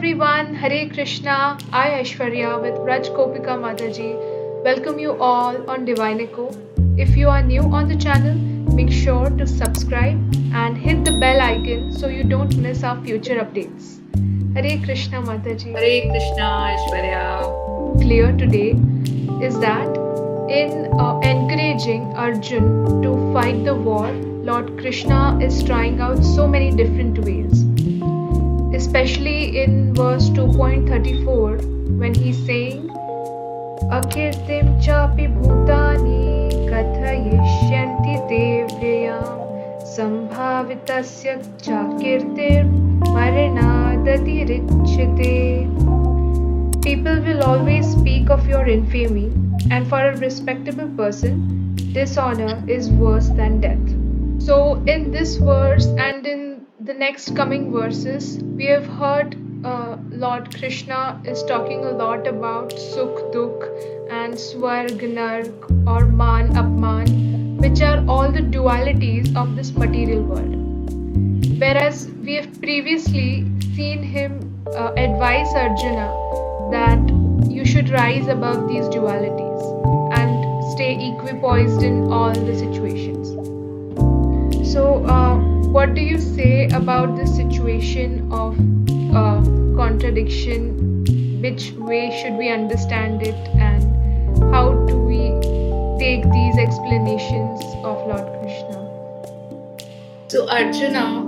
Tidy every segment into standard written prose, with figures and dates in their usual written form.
everyone, Hare Krishna. I Aishwarya with Raj Kopika Mataji. Welcome you all on Divine Echo. If you are new on the channel, make sure to subscribe and hit the bell icon so you don't miss our future updates. Hare Krishna Mataji. Hare Krishna, Aishwarya. Clear today is that in encouraging Arjun to fight the war, Lord Krishna is trying out so many different ways, especially in verse 2.34 when he's saying akirtim chapi bhutani kathayishyanti devyayam sambhavitasya chakirtir maranadatirichyate. People will always speak of your infamy, and for a respectable person dishonor is worse than death. So, in this verse and in the next coming verses, we have heard Lord Krishna is talking a lot about Sukh Dukh and Swarg Nark or Man Apman, which are all the dualities of this material world. Whereas we have previously seen him advise Arjuna that you should rise above these dualities and stay equipoised in all the situations. So, what do you say about the situation of contradiction? Which way should we understand it, and how do we take these explanations of Lord Krishna? So Arjuna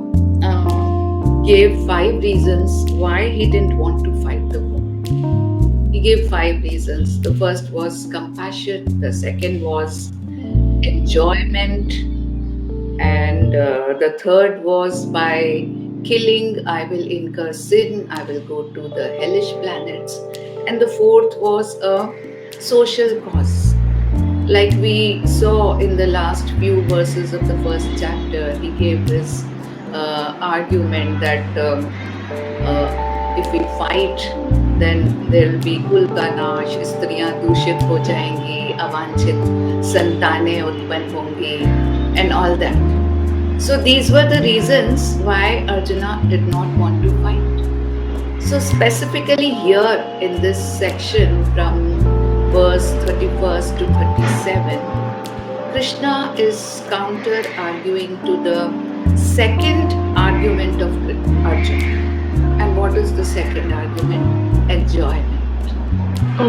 gave 5 reasons why he didn't want to fight the war. He gave 5 reasons. The first was compassion, the second was enjoyment, and the third was by killing I will incur sin, I will go to the hellish planets, and the fourth was a social cause. Like we saw in the last few verses of the first chapter, he gave this argument that if we fight, then there will be कुल का नाश, स्त्रियां दूषित हो जाएंगी, अवांछित संतानें उत्पन्न होंगी, and all that. So these were the reasons why Arjuna did not want to fight. So specifically here in this section from verse 31st to 37, Krishna is counter-arguing to the second argument of Arjuna. And what is the second argument? Enjoyment.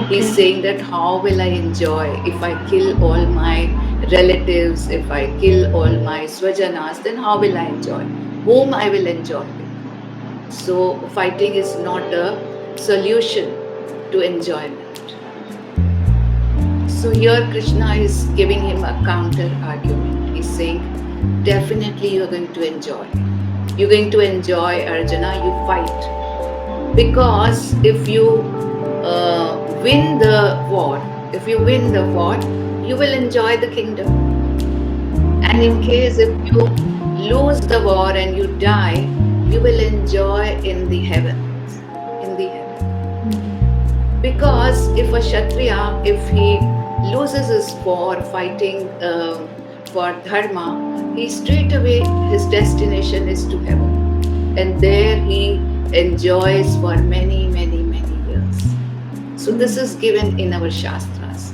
He's saying that how will I enjoy if I kill all my relatives, if I kill all my swajanas, then how will I enjoy? Whom I will enjoy with? So fighting is not a solution to enjoyment. So here Krishna is giving him a counter argument. He's saying, definitely you're going to enjoy. You're going to enjoy, Arjuna, you fight. Because if you win the war, you will enjoy the kingdom. And in case if you lose the war and you die, you will enjoy in the heavens. Because if a Kshatriya, if he loses his war fighting for dharma, he straight away, his destination is to heaven. And there he enjoys for many, many, many years. So this is given in our Shastras.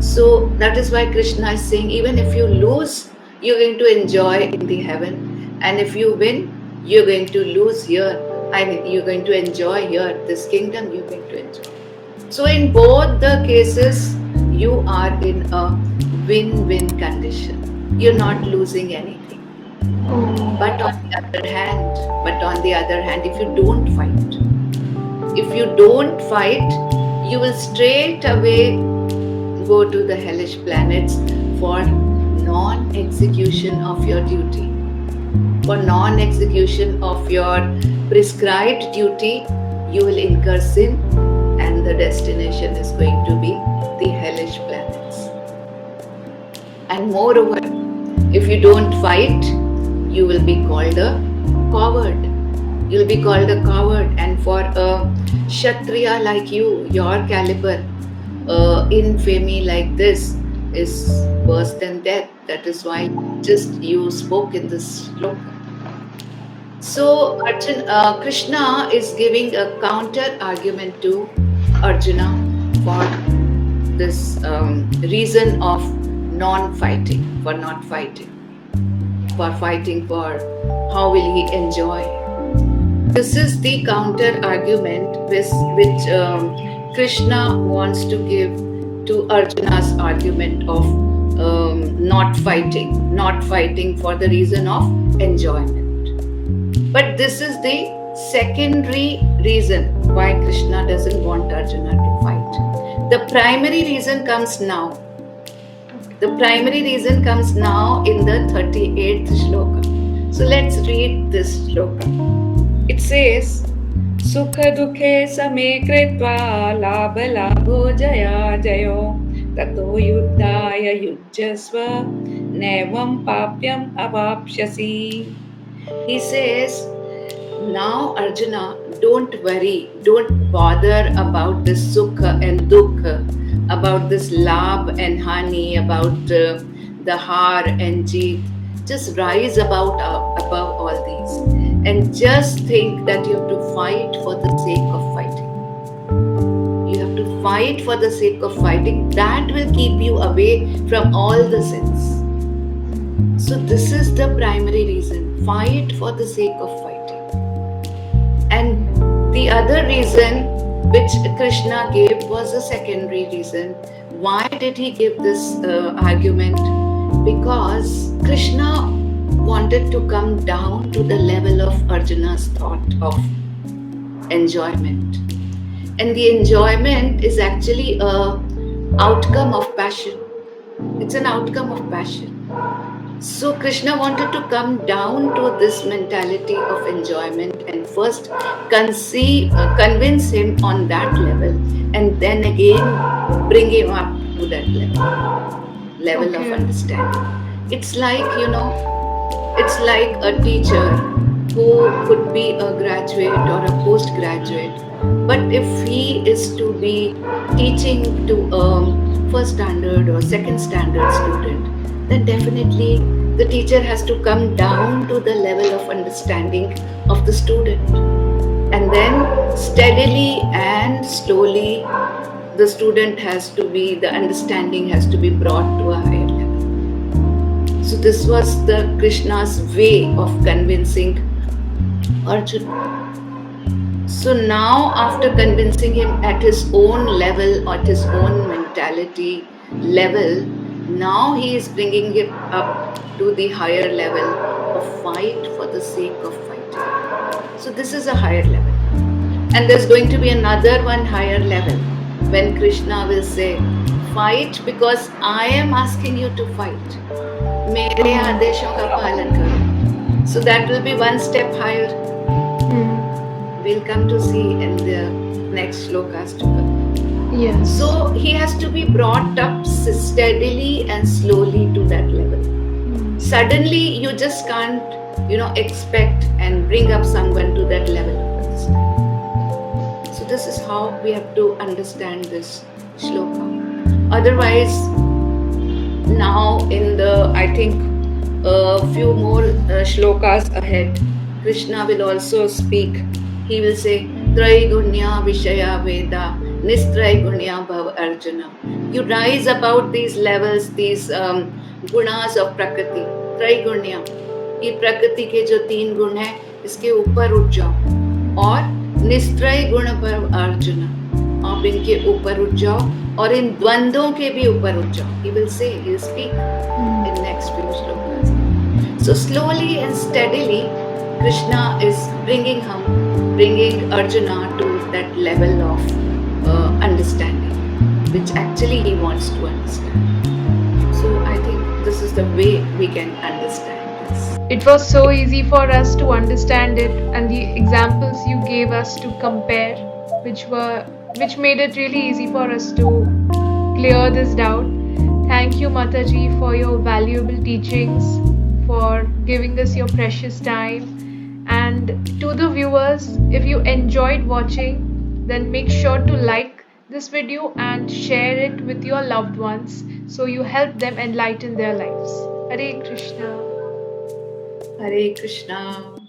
So that is why Krishna is saying, even if you lose, you're going to enjoy in the heaven. And if you win, you're going to lose here. And you're going to enjoy here. This kingdom you're going to enjoy. So in both the cases, you are in a win-win condition. You're not losing anything. But on the other hand, if you don't fight, you will straight away go to the hellish planets for non-execution of your duty. For non-execution of your prescribed duty, you will incur sin, and the destination is going to be the hellish planets. And moreover, if you don't fight, you will be called a coward. You'll be called a coward, and for a Kshatriya like you, your caliber, infamy like this is worse than death. That is why just you spoke in this sloka. Krishna is giving a counter argument to Arjuna for this reason of non-fighting, for not fighting, for fighting for how will he enjoy. This is the counter argument which Krishna wants to give to Arjuna's argument of not fighting for the reason of enjoyment. But this is the secondary reason why Krishna doesn't want Arjuna to fight. The primary reason comes now. The primary reason comes now in the 38th shloka. So let's read this shloka. It says, Sukha dukhe same kritva labha labho jaya jayo tato yuddhaya yujjasva nevam papyam avapsyasi. He says, now Arjuna, don't worry, don't bother about this sukha and dukkha, about this labh and hani, about the har and jeet. Just rise above all these and just think that you have to fight for the sake of fighting. You have to fight for the sake of fighting. That will keep you away from all the sins. So this is the primary reason. Fight for the sake of fighting. And the other reason which Krishna gave was a secondary reason. Why did he give this argument? Because Krishna wanted to come down to the level of Arjuna's thought of enjoyment. And the enjoyment is actually an outcome of passion. It's an outcome of passion. So Krishna wanted to come down to this mentality of enjoyment and first convince him on that level and then again bring him up to that level of understanding. It's like, it's like a teacher who could be a graduate or a postgraduate, but if he is to be teaching to a first standard or second standard student, then definitely the teacher has to come down to the level of understanding of the student. And then steadily and slowly, the understanding has to be brought to a higher level. So this was the Krishna's way of convincing Arjuna. So now after convincing him at his own level, at his own mentality level, now he is bringing it up to the higher level of fight for the sake of fighting. So this is a higher level. And there's going to be another one higher level when Krishna will say, fight because I am asking you to fight. Mere aadeshon ka palan karo. So that will be one step higher. We'll come to see in the next shlokas to come. Yes. So he has to be brought up steadily and slowly to that level. Suddenly you just can't, expect and bring up someone to that level of understanding. So this is how we have to understand this shloka. Otherwise, now in the, I think, a few more shlokas ahead, Krishna will also speak. He will say, Traigunya Vishaya Veda Nistraigunya Bhav Arjuna. You rise above these levels, these gunas of Prakriti. Traigunya. ये प्रकृति के जो 3 गुण हैं, इसके ऊपर उठ जाओ और निस्त्रय गुण पर अर्जुन, आप इनके ऊपर उठ जाओ और इन द्वंद्वों के भी ऊपर उठ जाओ. He will say, he will speak in next few shlokas. So slowly and steadily, Krishna is bringing Arjuna to that level of understanding, which actually he wants to understand. So I think this is the way we can understand this. It was so easy for us to understand it, and the examples you gave us to compare, which made it really easy for us to clear this doubt. Thank you, Mataji, for your valuable teachings, for giving us your precious time. And to the viewers, if you enjoyed watching, then make sure to like this video and share it with your loved ones so you help them enlighten their lives. Hare Krishna. Hare Krishna.